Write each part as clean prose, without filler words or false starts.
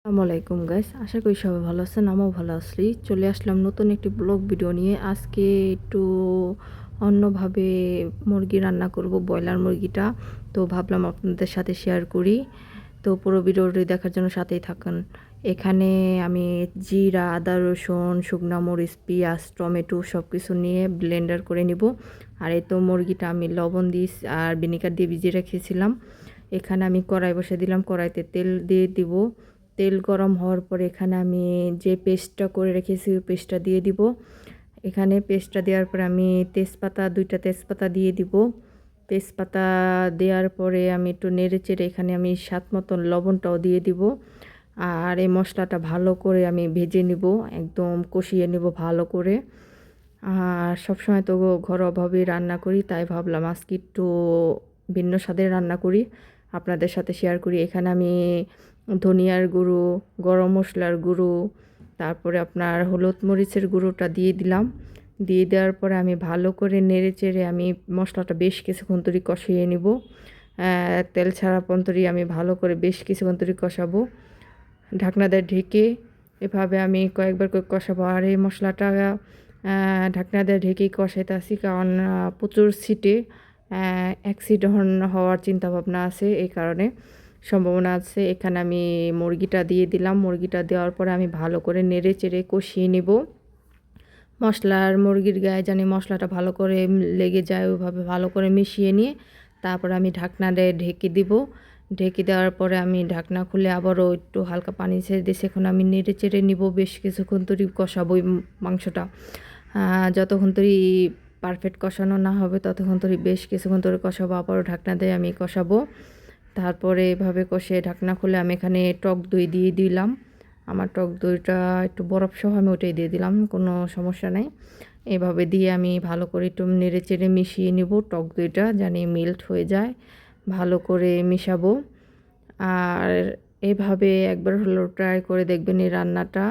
আসসালামু আলাইকুম গাইস, আশা করি সবাই ভালো আছেন। আমিও ভালো আছি। চলে আসলাম নতুন একটি ব্লগ ভিডিও নিয়ে। আজকে একটু অন্যভাবে মুরগি রান্না করব, ব্রয়লার মুরগিটা। তো ভাবলাম আপনাদের সাথে শেয়ার করি। তো পুরো ভিডিওটি দেখার জন্য সাথেই থাকুন। এখানে আমি জিরা, আদা, রসুন, শুকনা মরিচ, পেঁয়াজ, টমেটো সব কিছু নিয়ে ব্লেন্ডার করে নিব। আর এই তো মুরগিটা আমি লবণ দিয়ে আর ভিনেগার দিয়ে ভিজিয়ে রেখেছিলাম। এখানে আমি কড়াই বসে দিলাম, কড়াইতে তেল দিয়ে দিব। তেল গরম হওয়ার পর এখানে আমি যে পেস্টটা করে রেখেছি ওই পেস্টটা দিয়ে দিব। এখানে পেস্টটা দেওয়ার পরে আমি দুইটা তেজপাতা দিয়ে দিব। তেজপাতা দেওয়ার পরে আমি একটু নেড়ে চেড়ে এখানে আমি স্বাদ মতন লবণটাও দিয়ে দিব। আর এই মশলাটা ভালো করে আমি ভেজে নিব, একদম কষিয়ে নিব ভালো করে। আর সবসময় তো ঘরোয়াভাবেই রান্না করি, তাই ভাবলাম আজকে একটু ভিন্ন স্বাদের রান্না করি, আপনাদের সাথে শেয়ার করি। এখানে আমি ধনিয়ার গুঁড়ো, গরম মশলার গুঁড়ো, তারপরে আপনার হলুদ মরিচের গুঁড়োটা দিয়ে দিলাম। দিয়ে দেওয়ার পরে আমি ভালো করে নেড়ে চেড়ে আমি মশলাটা বেশ কিছুক্ষণ ধরে কষিয়ে নিব। তেল ছাড়া পর্যন্ত আমি ভালো করে বেশ কিছুক্ষণ ধরে কষাবো, ঢাকনা দিয়ে ঢেকে। এভাবে আমি কয়েকবার করে কষাবো। আর এই মশলাটা ঢাকনা দিয়ে ঢেকেই কষাইতেছি, কারণ প্রচুর সিটে অ্যাক্সিডেন্ট হওয়ার চিন্তাভাবনা আছে, এই কারণে সম্ভাবনা আছে। এখানে আমি মুরগিটা দিয়ে দিলাম। মুরগিটা দেওয়ার পরে আমি ভালো করে নেড়ে চেড়ে কষিয়ে নেব। মুরগির গায়ে জানি মশলাটা ভালো করে লেগে যায়, ওইভাবে ভালো করে মিশিয়ে নিয়ে তারপরে আমি ঢাকনা দিয়ে ঢেকে দিব। ঢেকে দেওয়ার পরে আমি ঢাকনা খুলে আবারও একটু হালকা পানি ছেড়ে দিয়ে সেখানে আমি নেড়ে চেড়ে নিব। বেশ কিছুক্ষণ ধরে কষাবো মাংসটা। যতক্ষণ ধরে পারফেক্ট কষানো না হবে ততক্ষণ ধরে বেশ কিছুক্ষণ ধরে কষাবো। আবারও ঢাকনা দিয়ে আমি কষাবো। তারপরে এভাবে কষে ঢাকনা খুলে আমি এখানে টক দই দিয়ে দিলাম। আমার টক দইটা একটু বরফ সহ আমি ওটাই দিয়ে দিলাম, কোনো সমস্যা নেই। এভাবে দিয়ে আমি ভালো করে একটু নেড়ে চেড়ে মিশিয়ে নিব। টক দইটা জানি মেল্ট হয়ে যায়, ভালো করে মিশাবো। আর এভাবে একবার হলো ট্রাই করে দেখবেন এই রান্নাটা।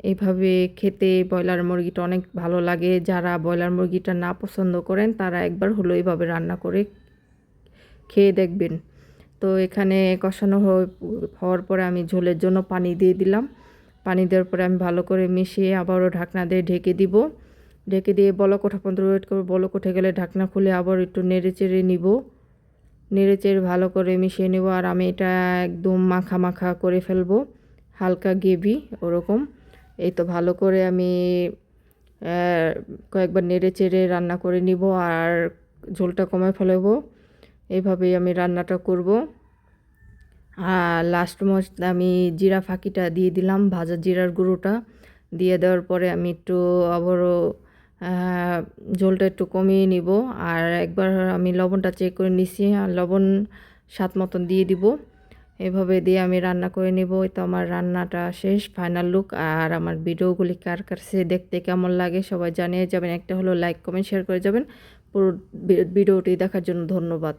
এইভাবে খেতে ব্রয়লার মুরগিটা অনেক ভালো লাগে। যারা ব্রয়লার মুরগিটা না পছন্দ করেন তারা একবার হলো এইভাবে রান্না করে খেয়ে দেখবেন। তো এখানে কষানো হওয়ার পরে আমি ঝোলের জন্য পানি দিয়ে দিলাম। পানি দেওয়ার পরে আমি ভালো করে মিশিয়ে আবারও ঢাকনা দিয়ে ঢেকে দিব। ঢেকে দিয়ে বলক ওঠা পর্যন্ত ওয়েট করব। বলক উঠে গেলে ঢাকনা খুলে আবার একটু নেড়ে চেড়ে নিব। নেড়ে চেড়ে ভালো করে মিশিয়ে নেব। আর আমি এটা একদম মাখা মাখা করে ফেলবো, হালকা গ্রেভি ওরকম। এই তো ভালো করে আমি কয়েকবার নেড়ে চেড়ে রান্না করে নিব আর ঝোলটা কমায় ফেলবো। এইভাবেই আমি রান্নাটা করব। আর লাস্ট আমি জিরা ফাঁকিটা দিয়ে দিলাম, ভাজা জিরার গুঁড়োটা দিয়ে দেওয়ার পরে আমি একটু আবারও ঝোলটা একটু কমিয়ে নিব। আর একবার আমি লবণটা চেক করে নিছি, আর লবণ স্বাদ মতন দিয়ে দিব। এভাবে দিয়ে আমি রান্না করে নেব। এই তো আমার রান্নাটা শেষ, ফাইনাল লুক। আর আমার ভিডিওগুলি কার কাছে দেখতে কেমন লাগে সবাই জানিয়ে যাবেন। একটা হলো লাইক কমেন্ট শেয়ার করে যাবেন। পুরো ভিডিওটি দেখার জন্য ধন্যবাদ।